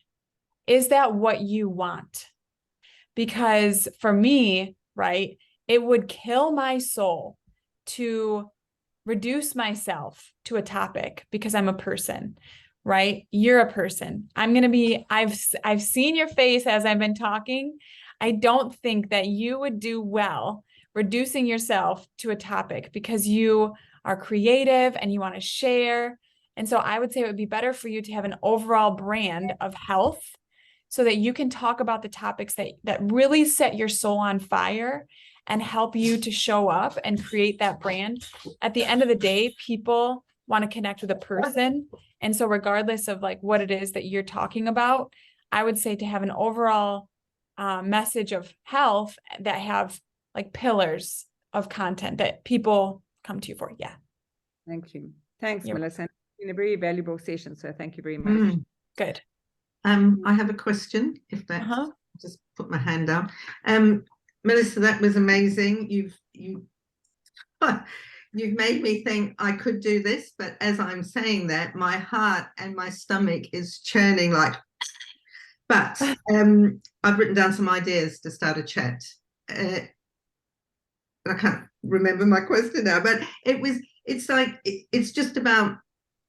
Is that what you want? Because for me, right, it would kill my soul to reduce myself to a topic because I'm a person, right? You're a person. I've seen your face as I've been talking. I don't think that you would do well reducing yourself to a topic because you are creative and you want to share. And so I would say it would be better for you to have an overall brand of health so that you can talk about the topics that really set your soul on fire and help you to show up and create that brand. At the end of the day, people want to connect with a person. And so regardless of like what it is that you're talking about, I would say to have an overall message of health that have like pillars of content that people come to you for. Yeah. Thank you. Thanks, Melissa. It's been a very valuable session. So thank you very much. Good. I have a question, if that's just put my hand up. Melissa, that was amazing. You've made me think I could do this, but as I'm saying that, my heart and my stomach is churning like, But I've written down some ideas to start a chat. I can't remember my question now, but it's just about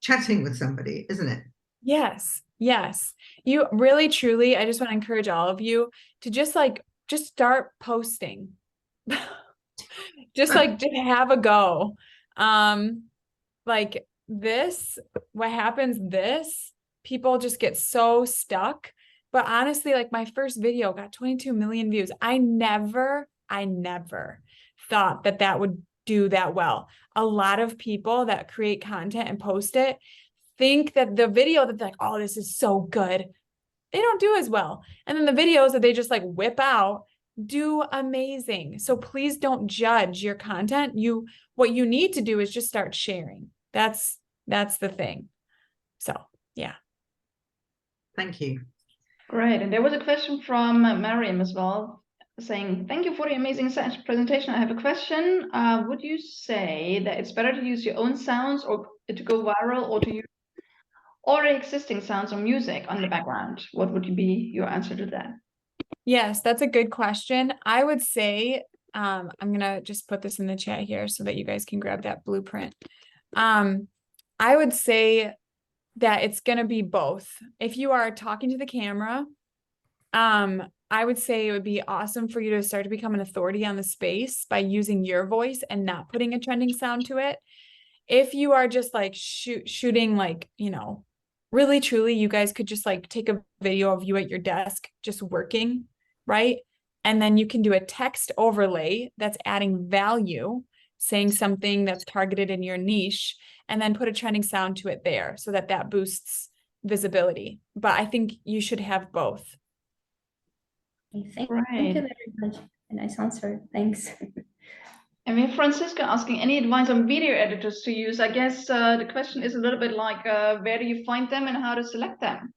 chatting with somebody, isn't it? Yes. Yes. You really, truly, I just want to encourage all of you to just start posting. Just have a go. Like this, what happens, people just get so stuck. But honestly, like my first video got 22 million views. I never thought that would do that well. A lot of people that create content and post it think that the video that they're like, oh, this is so good, they don't do as well. And then the videos that they just like whip out do amazing. So please don't judge your content. What you need to do is just start sharing. That's the thing. So yeah. Thank you. Great. And there was a question from Mariam as well, saying, thank you for the amazing presentation. I have a question. Would you say that it's better to use your own sounds or to go viral, or to use already existing sounds or music on the background? What would be your answer to that? Yes, that's a good question. I would say, I'm going to just put this in the chat here so that you guys can grab that blueprint. I would say that it's going to be both. If you are talking to the camera, I would say it would be awesome for you to start to become an authority on the space by using your voice and not putting a trending sound to it. If you are just like shooting, like, really truly, you guys could just like take a video of you at your desk just working, right? And then you can do a text overlay that's adding value, saying something that's targeted in your niche, and then put a trending sound to it there so that boosts visibility. But I think you should have both. Thank you very much. A nice answer. Thanks. And we have Francisca asking, any advice on video editors to use? I guess the question is a little bit like, where do you find them and how to select them?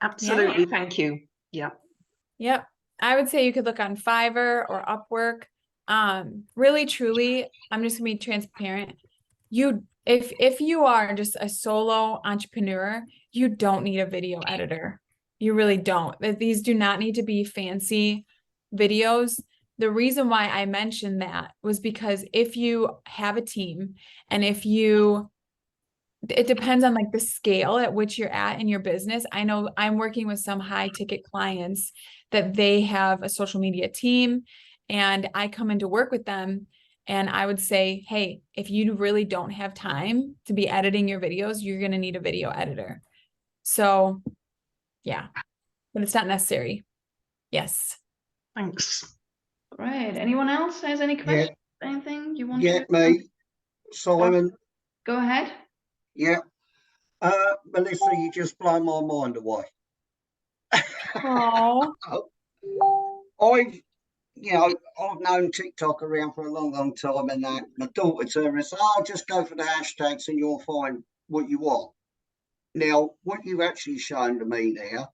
Absolutely. Yeah. Thank you. Yeah. Yep. I would say you could look on Fiverr or Upwork. Really, truly, I'm just gonna be transparent. If you are just a solo entrepreneur, you don't need a video editor. You really don't. These do not need to be fancy videos. The reason why I mentioned that was because if you have a team and it depends on like the scale at which you're at in your business. I know I'm working with some high ticket clients that they have a social media team, and I come in to work with them. And I would say, hey, if you really don't have time to be editing your videos, you're going to need a video editor. So yeah, but it's not necessary. Yes. Thanks. Great. Anyone else has any questions? Yeah. Anything you want to? Yeah, me, Simon. Go ahead. Yeah. Melissa, you just blow my mind away. Oh. I've known TikTok around for a long time, and that my daughter says, just go for the hashtags and you'll find what you want. Now, what you've actually shown to me now,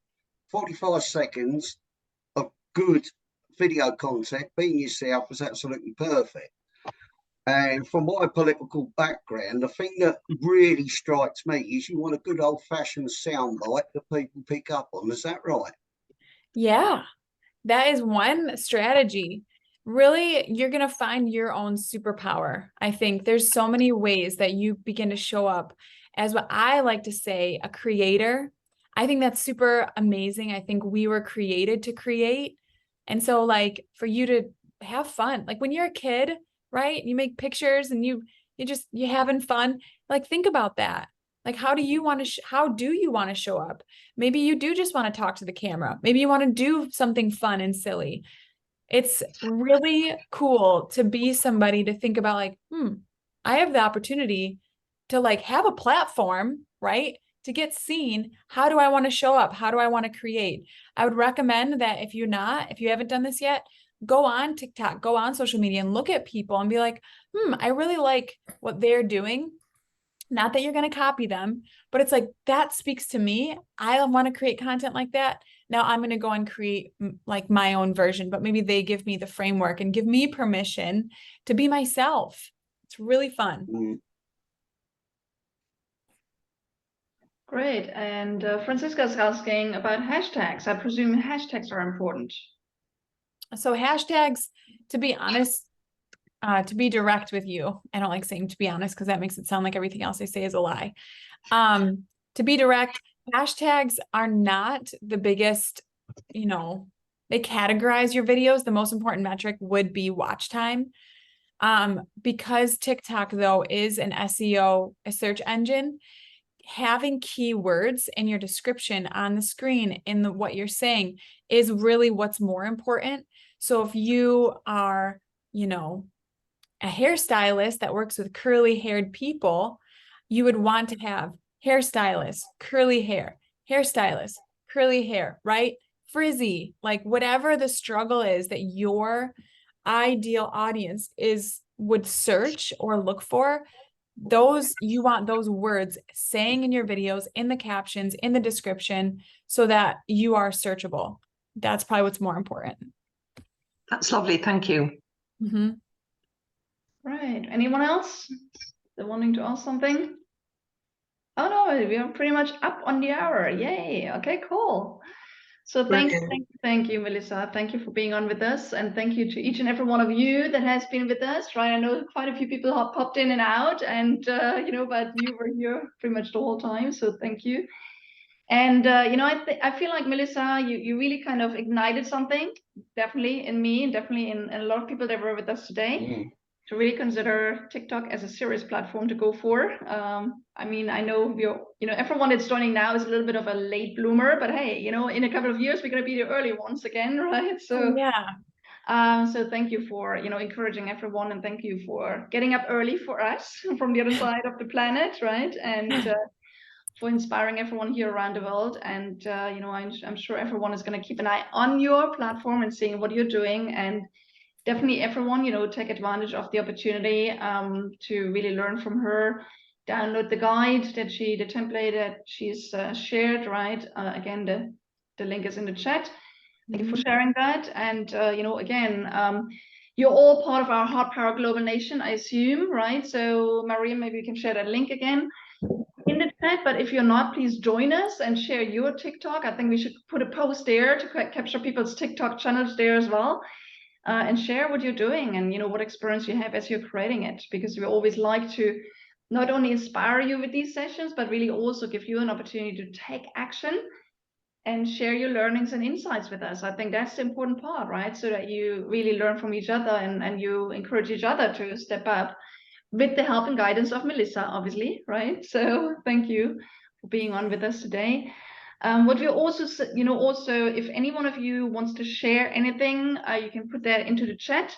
45 seconds of good video content, being yourself, is absolutely perfect. And from my political background, the thing that really strikes me is you want a good old-fashioned soundbite that people pick up on. Is that right? Yeah, that is one strategy. Really, you're going to find your own superpower. I think there's so many ways that you begin to show up as, what I like to say, a creator. I think that's super amazing. I think we were created to create. And so like for you to have fun, like when you're a kid, right? You make pictures and you're having fun. Like, think about that. Like, how do you want to show up? Maybe you do just want to talk to the camera. Maybe you want to do something fun and silly. It's really cool to be somebody to think about like, I have the opportunity to like have a platform, right? To get seen. How do I want to show up? How do I want to create? I would recommend that if you haven't done this yet, go on TikTok, go on social media and look at people and be like, I really like what they're doing. Not that you're going to copy them, but it's like, that speaks to me. I want to create content like that. Now I'm going to go and create like my own version, but maybe they give me the framework and give me permission to be myself. It's really fun. Great. And Francisca's asking about hashtags. I presume hashtags are important. So hashtags, to be honest, to be direct with you, I don't like saying to be honest because that makes it sound like everything else I say is a lie. To be direct, hashtags are not the biggest, you know, they categorize your videos. The most important metric would be watch time. Because TikTok though is an SEO, a search engine, having keywords in your description on the screen in what you're saying is really what's more important. So if you are, you know, a hairstylist that works with curly haired people, you would want to have hairstylist, curly hair, hairstylist, curly hair, right? Frizzy, like whatever the struggle is that your ideal audience would search or look for, those you want those words saying in your videos, in the captions, in the description, so that you are searchable. That's probably what's more important. That's lovely. Thank you. Mm-hmm. Right. Anyone else? They're wanting to ask something? Oh no, we are pretty much up on the hour. Yay. Okay, cool. So thank you, Melissa. Thank you for being on with us. And thank you to each and every one of you that has been with us, right? I know quite a few people have popped in and out and, you know, but you were here pretty much the whole time. So thank you. And, you know, I feel like, Melissa, you really kind of ignited something, definitely in me, definitely in a lot of people that were with us today, to really consider TikTok as a serious platform to go for. I mean, I know you know, everyone that's joining now is a little bit of a late bloomer, but hey, you know, in a couple of years, we're going to be the early ones again, right? So yeah. So thank you for, you know, encouraging everyone, and thank you for getting up early for us from the other side of the planet, right? And for inspiring everyone here around the world. And, you know, I'm sure everyone is going to keep an eye on your platform and seeing what you're doing. And definitely everyone, you know, take advantage of the opportunity to really learn from her. Download the guide the template that she's shared, right? Again, the link is in the chat. Thank you for sharing that. And, you know, again, you're all part of our HeartPowered Global Nation, I assume, right? So Maria, maybe you can share that link again in the chat, but if you're not, please join us and share your TikTok. I think we should put a post there to capture people's TikTok channels there as well, and share what you're doing and, you know, what experience you have as you're creating it, because we always like to not only inspire you with these sessions, but really also give you an opportunity to take action and share your learnings and insights with us. I think that's the important part, right? So that you really learn from each other and you encourage each other to step up, with the help and guidance of Melissa, obviously, right? So thank you for being on with us today. What we also, you know, also, if any one of you wants to share anything, you can put that into the chat,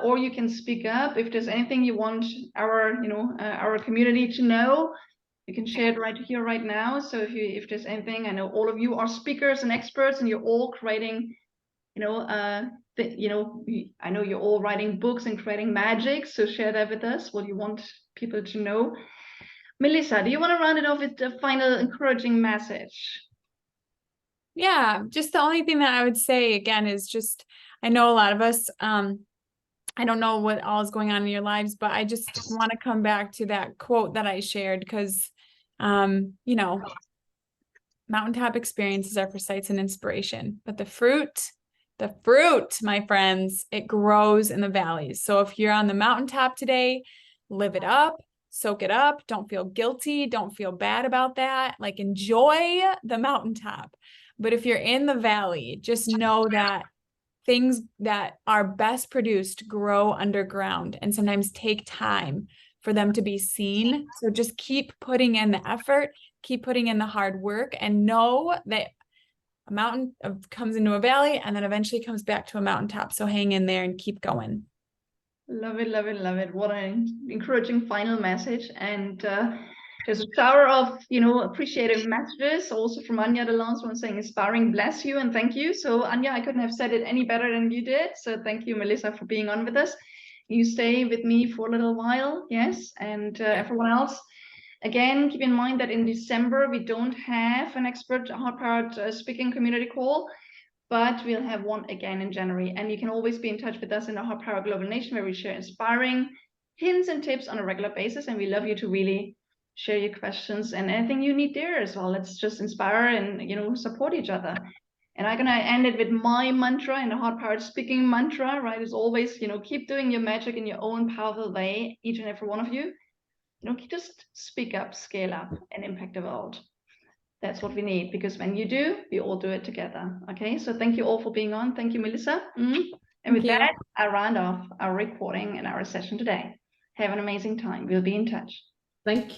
or you can speak up. If there's anything you want our, you know, our community to know, you can share it right here, right now. So if there's anything, I know all of you are speakers and experts, and you're all creating, you know, I know you're all writing books and creating magic, so share that with us, what you want people to know. Melissa, do you want to round it off with a final encouraging message? Yeah, just the only thing that I would say again is just, I know a lot of us, I don't know what all is going on in your lives, but I just want to come back to that quote that I shared because, you know, mountaintop experiences are for sights and inspiration, but the fruit, my friends, it grows in the valleys. So if you're on the mountaintop today, live it up, soak it up. Don't feel guilty. Don't feel bad about that. Like, enjoy the mountaintop. But if you're in the valley, just know that things that are best produced grow underground and sometimes take time for them to be seen. So just keep putting in the effort, keep putting in the hard work, and know that a mountain comes into a valley and then eventually comes back to a mountaintop. So hang in there and keep going. Love it, love it, love it. What an encouraging final message. And there's a shower of, you know, appreciative messages also from Anya, the last one, saying inspiring, bless you, and thank you. So Anya, I couldn't have said it any better than you did. So thank you, Melissa, for being on with us. You stay with me for a little while, yes, and everyone else. Again, keep in mind that in December, we don't have an expert HeartPowered speaking community call, but we'll have one again in January. And you can always be in touch with us in the HeartPowered Global Nation, where we share inspiring hints and tips on a regular basis. And we love you to really share your questions and anything you need there as well. Let's just inspire and, you know, support each other. And I'm going to end it with my mantra and the HeartPowered speaking mantra, right? Is always, you know, keep doing your magic in your own powerful way, each and every one of you. You know, just speak up, scale up, and impact the world. That's what we need, because when you do, we all do it together. Okay, so thank you all for being on. Thank you, Melissa. And with that, I round off our recording and our session today. Have an amazing time. We'll be in touch. Thank you.